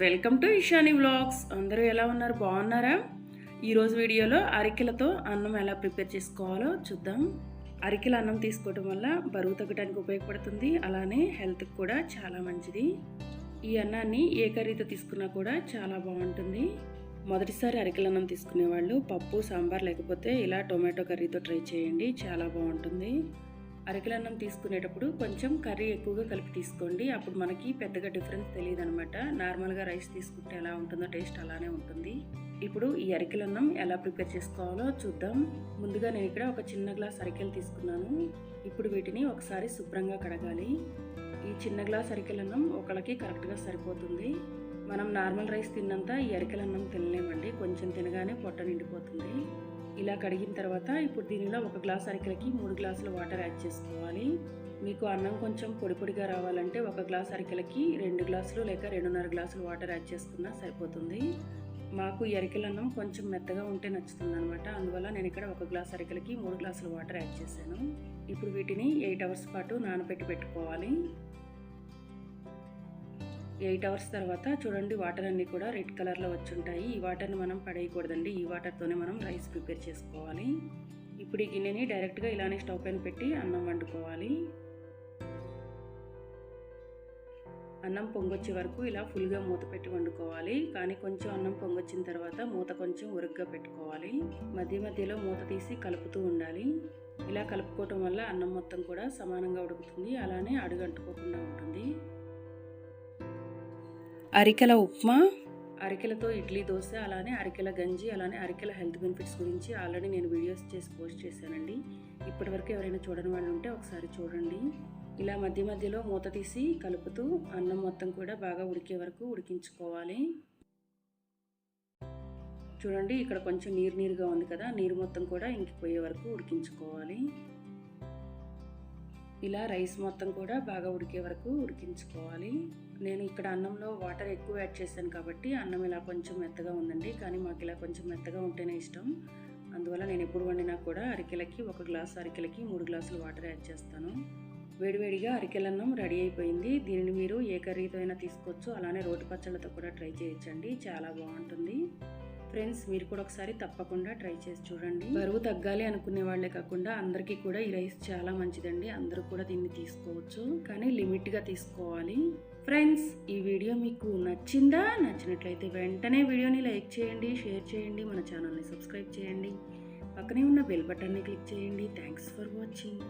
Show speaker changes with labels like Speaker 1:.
Speaker 1: Welcome to Ishani vlogs. అందరూ ఎలా ఉన్నారు? బాగున్నారా? ఈరోజు వీడియోలో అరికెలతో అన్నం ఎలా ప్రిపేర్ చేసుకోవాలో చూద్దాం. అరికెల అన్నం తీసుకోవడం వల్ల బరువు తగ్గడానికి ఉపయోగపడుతుంది, అలానే హెల్త్కి కూడా చాలా మంచిది. ఈ అన్నాన్ని ఏ కర్రీతో తీసుకున్నా కూడా చాలా బాగుంటుంది. మొదటిసారి అరికెల అన్నం తీసుకునే వాళ్ళు పప్పు సాంబార్ లేకపోతే ఇలా టొమాటో కర్రీతో ట్రై చేయండి, చాలా బాగుంటుంది. అరికెల అన్నం తీసుకునేటప్పుడు కొంచెం కర్రీ ఎక్కువగా కలిపి తీసుకోండి, అప్పుడు మనకి పెద్దగా డిఫరెన్స్ తెలియదు అనమాట. నార్మల్గా రైస్ తీసుకుంటే ఎలా ఉంటుందో టేస్ట్ అలానే ఉంటుంది. ఇప్పుడు ఈ అరికెల అన్నం ఎలా ప్రిపేర్ చేసుకోవాలో చూద్దాం. ముందుగా నేను ఇక్కడ ఒక చిన్న గ్లాస్ అరికెలు తీసుకున్నాను. ఇప్పుడు వీటిని ఒకసారి శుభ్రంగా కడగాలి. ఈ చిన్న గ్లాస్ అరికెల అన్నం ఒకళ్ళకి కరెక్ట్గా సరిపోతుంది. మనం నార్మల్ రైస్ తిన్నంత ఈ అరికెల అన్నం తినలేమండి, కొంచెం తినగానే పొట్ట నిండిపోతుంది. ఇలా కడిగిన తర్వాత ఇప్పుడు దీనిలో ఒక గ్లాస్ అరికెలకి 3 గ్లాసుల వాటర్ యాడ్ చేసుకోవాలి. మీకు అన్నం కొంచెం పొడి పొడిగా రావాలంటే ఒక గ్లాస్ అరికెలకి 2 గ్లాసులు లేక 2.5 గ్లాసులు వాటర్ యాడ్ చేసుకున్నా సరిపోతుంది. మాకు ఈ అరికెల అన్నం కొంచెం మెత్తగా ఉంటే నచ్చుతుంది అనమాట, అందువల్ల నేను ఇక్కడ ఒక గ్లాస్ అరికెలకి 3 గ్లాసుల వాటర్ యాడ్ చేశాను. ఇప్పుడు వీటిని 8 అవర్స్ పాటు నానబెట్టి పెట్టుకోవాలి. 8 అవర్స్ తర్వాత చూడండి, వాటర్ అన్నీ కూడా రెడ్ కలర్లో వచ్చి ఉంటాయి. ఈ వాటర్ని మనం పడేయకూడదండి, ఈ వాటర్తోనే మనం రైస్ ప్రిపేర్ చేసుకోవాలి. ఇప్పుడు ఈ గిన్నెని డైరెక్ట్గా ఇలానే స్టవ్ పైన పెట్టి అన్నం వండుకోవాలి. అన్నం పొంగొచ్చే వరకు ఇలా ఫుల్గా మూత పెట్టి వండుకోవాలి, కానీ కొంచెం అన్నం పొంగొచ్చిన తర్వాత మూత కొంచెం ఉరుగ్గా పెట్టుకోవాలి. మధ్య మధ్యలో మూత తీసి కలుపుతూ ఉండాలి. ఇలా కలుపుకోవటం వల్ల అన్నం మొత్తం కూడా సమానంగా ఉడుకుతుంది, అలానే అడుగంటుకోకుండా ఉంటుంది. అరికెల ఉప్మా, అరికెలతో ఇడ్లీ దోశ, అలానే అరికెల గంజి, అలానే అరికెల హెల్త్ బెనిఫిట్స్ గురించి ఆల్రెడీ నేను వీడియోస్ చేసి పోస్ట్ చేశానండి. ఇప్పటివరకు ఎవరైనా చూడని వాళ్ళు ఉంటే ఒకసారి చూడండి. ఇలా మధ్య మధ్యలో మూత తీసి కలుపుతూ అన్నం మొత్తం కూడా బాగా ఉడికే వరకు ఉడికించుకోవాలి. చూడండి, ఇక్కడ కొంచెం నీరుగా ఉంది కదా, నీరు మొత్తం కూడా ఇంకిపోయే వరకు ఉడికించుకోవాలి. ఇలా రైస్ మొత్తం కూడా బాగా ఉడికే వరకు ఉడికించుకోవాలి. నేను ఇక్కడ అన్నంలో వాటర్ ఎక్కువ యాడ్ చేశాను కాబట్టి అన్నం ఇలా కొంచెం మెత్తగా ఉందండి, కానీ మాకు ఇలా కొంచెం మెత్తగా ఉంటేనే ఇష్టం. అందువల్ల నేను ఎప్పుడు వండినా కూడా అరికెలకి ఒక గ్లాస్ అరికెలకి 3 గ్లాసులు వాటర్ యాడ్ చేస్తాను. వేడివేడిగా అరికెల అన్నం రెడీ అయిపోయింది. దీనిని మీరు ఏ కర్రీతో అయినా తీసుకోవచ్చు, అలానే రోటి పచ్చళ్ళతో కూడా ట్రై చేయొచ్చండి, చాలా బాగుంటుంది. ఫ్రెండ్స్, మీరు కూడా ఒకసారి తప్పకుండా ట్రై చేసి చూడండి. బరువు తగ్గాలి అనుకునే వాళ్ళే కాకుండా అందరికీ కూడా ఈ రైస్ చాలా మంచిదండి, అందరూ కూడా దీన్ని తీసుకోవచ్చు, కానీ లిమిట్గా తీసుకోవాలి. ఫ్రెండ్స్, ఈ వీడియో మీకు నచ్చిందా? నచ్చినట్లయితే వెంటనే వీడియోని లైక్ చేయండి, షేర్ చేయండి, మన ఛానల్ని సబ్స్క్రైబ్ చేయండి, పక్కనే ఉన్న బెల్ బటన్ని క్లిక్ చేయండి. Thanks for watching.